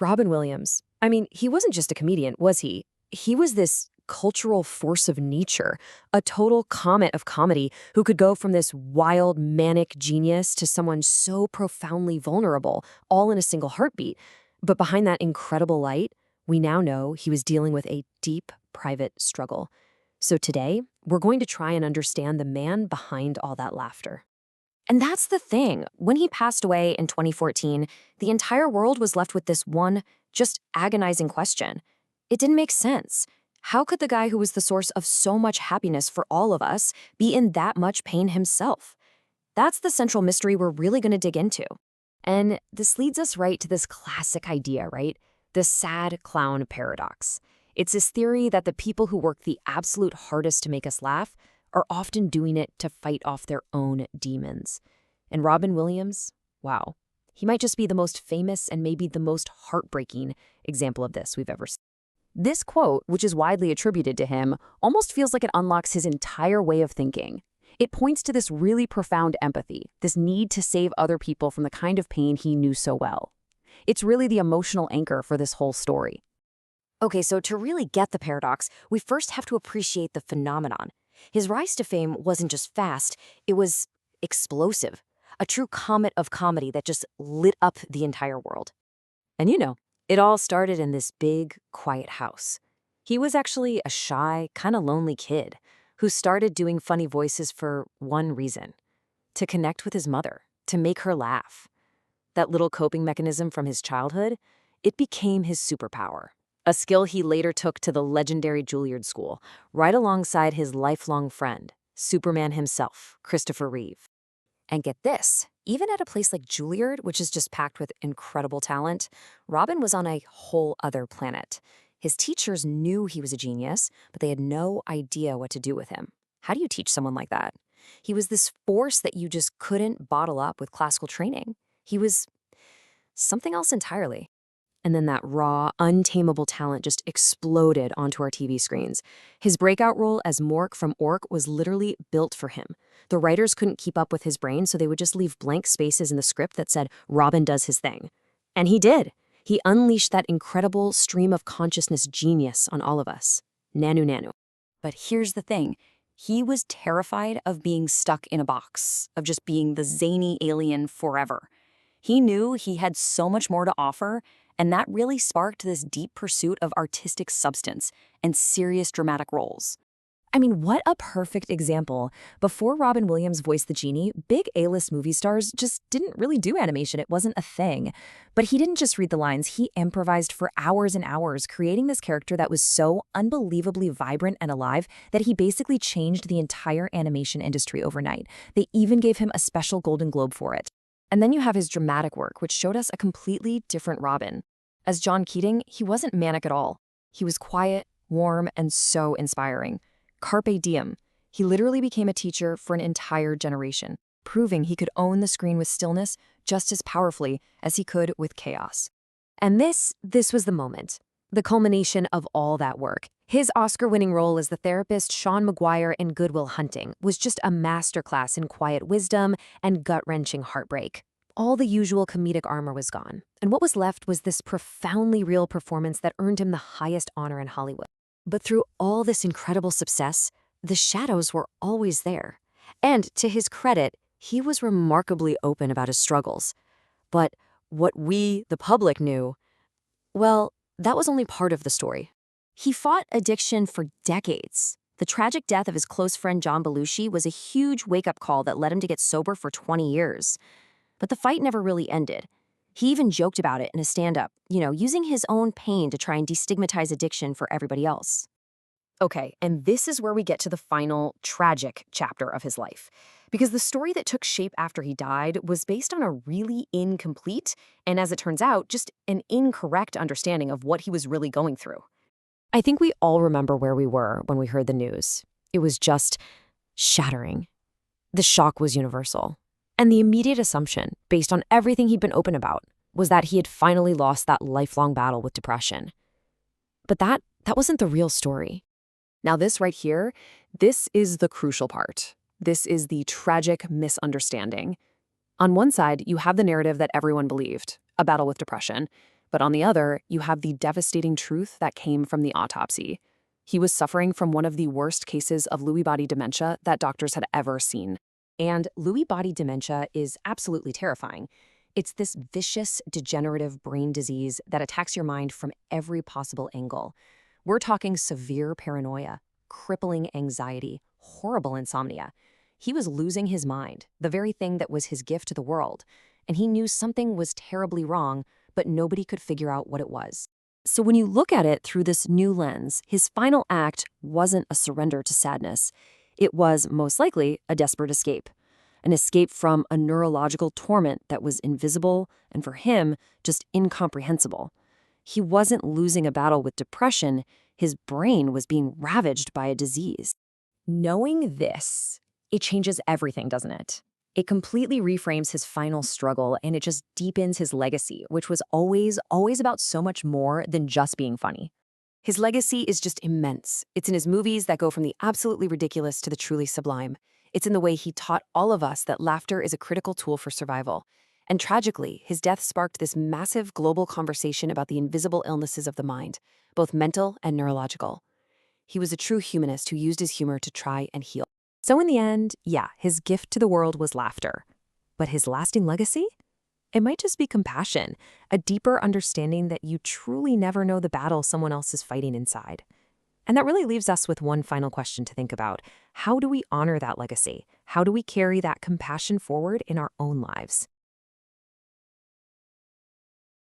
Robin Williams. I mean, he wasn't just a comedian, was he? He was this cultural force of nature, a total comet of comedy who could go from this wild, manic genius to someone so profoundly vulnerable, all in a single heartbeat. But behind that incredible light, we now know he was dealing with a deep, private struggle. So today, we're going to try and understand the man behind all that laughter. And that's the thing. When he passed away in 2014, the entire world was left with this one, just agonizing question. It didn't make sense. How could the guy who was the source of so much happiness for all of us be in that much pain himself? That's the central mystery we're really going to dig into. And this leads us right to this classic idea, right? The sad clown paradox. It's this theory that the people who work the absolute hardest to make us laugh are often doing it to fight off their own demons. And Robin Williams, wow, he might just be the most famous and maybe the most heartbreaking example of this we've ever seen. This quote, which is widely attributed to him, almost feels like it unlocks his entire way of thinking. It points to this really profound empathy, this need to save other people from the kind of pain he knew so well. It's really the emotional anchor for this whole story. Okay, so to really get the paradox, we first have to appreciate the phenomenon. His rise to fame wasn't just fast, it was explosive. A true comet of comedy that just lit up the entire world. And it all started in this big, quiet house. He was actually a shy, kind of lonely kid who started doing funny voices for one reason: to connect with his mother, to make her laugh. That little coping mechanism from his childhood, it became his superpower. A skill he later took to the legendary Juilliard School, right alongside his lifelong friend, Superman himself, Christopher Reeve. And get this, even at a place like Juilliard, which is just packed with incredible talent, Robin was on a whole other planet. His teachers knew he was a genius, but they had no idea what to do with him. How do you teach someone like that? He was this force that you just couldn't bottle up with classical training. He was something else entirely. And then that raw, untamable talent just exploded onto our TV screens. His breakout role as Mork from Ork was literally built for him. The writers couldn't keep up with his brain, so they would just leave blank spaces in the script that said, Robin does his thing. And he did. He unleashed that incredible stream of consciousness genius on all of us. Nanu nanu. But here's the thing. He was terrified of being stuck in a box, of just being the zany alien forever. He knew he had so much more to offer, and that really sparked this deep pursuit of artistic substance and serious dramatic roles. I mean, what a perfect example. Before Robin Williams voiced the genie, big A-list movie stars just didn't really do animation. It wasn't a thing. But he didn't just read the lines. He improvised for hours and hours, creating this character that was so unbelievably vibrant and alive that he basically changed the entire animation industry overnight. They even gave him a special Golden Globe for it. And then you have his dramatic work, which showed us a completely different Robin. As John Keating, he wasn't manic at all. He was quiet, warm, and so inspiring. Carpe diem. He literally became a teacher for an entire generation, proving he could own the screen with stillness just as powerfully as he could with chaos. And this was the moment, the culmination of all that work. His Oscar-winning role as the therapist Sean Maguire in Good Will Hunting was just a masterclass in quiet wisdom and gut-wrenching heartbreak. All the usual comedic armor was gone, and what was left was this profoundly real performance that earned him the highest honor in Hollywood. But through all this incredible success, the shadows were always there. And to his credit, he was remarkably open about his struggles. But what we, the public, knew, well, that was only part of the story. He fought addiction for decades. The tragic death of his close friend John Belushi was a huge wake-up call that led him to get sober for 20 years. But the fight never really ended. He even joked about it in a stand-up, using his own pain to try and destigmatize addiction for everybody else. Okay, and this is where we get to the final, tragic chapter of his life. Because the story that took shape after he died was based on a really incomplete, and as it turns out, just an incorrect understanding of what he was really going through. I think we all remember where we were when we heard the news. It was just shattering. The shock was universal. And the immediate assumption, based on everything he'd been open about, was that he had finally lost that lifelong battle with depression. But that wasn't the real story. Now this right here, this is the crucial part. This is the tragic misunderstanding. On one side, you have the narrative that everyone believed, a battle with depression. But on the other, you have the devastating truth that came from the autopsy. He was suffering from one of the worst cases of Lewy body dementia that doctors had ever seen. And Lewy body dementia is absolutely terrifying. It's this vicious, degenerative brain disease that attacks your mind from every possible angle. We're talking severe paranoia, crippling anxiety, horrible insomnia. He was losing his mind, the very thing that was his gift to the world, and he knew something was terribly wrong, but nobody could figure out what it was. So when you look at it through this new lens, his final act wasn't a surrender to sadness. It was, most likely, a desperate escape. An escape from a neurological torment that was invisible and, for him, just incomprehensible. He wasn't losing a battle with depression, his brain was being ravaged by a disease. Knowing this, it changes everything, doesn't it? It completely reframes his final struggle, and it just deepens his legacy, which was always about so much more than just being funny. His legacy is just immense. It's in his movies that go from the absolutely ridiculous to the truly sublime. It's in the way he taught all of us that laughter is a critical tool for survival. And tragically, his death sparked this massive global conversation about the invisible illnesses of the mind, both mental and neurological. He was a true humanist who used his humor to try and heal. So in the end, yeah, his gift to the world was laughter. But his lasting legacy? It might just be compassion, a deeper understanding that you truly never know the battle someone else is fighting inside. And that really leaves us with one final question to think about. How do we honor that legacy? How do we carry that compassion forward in our own lives?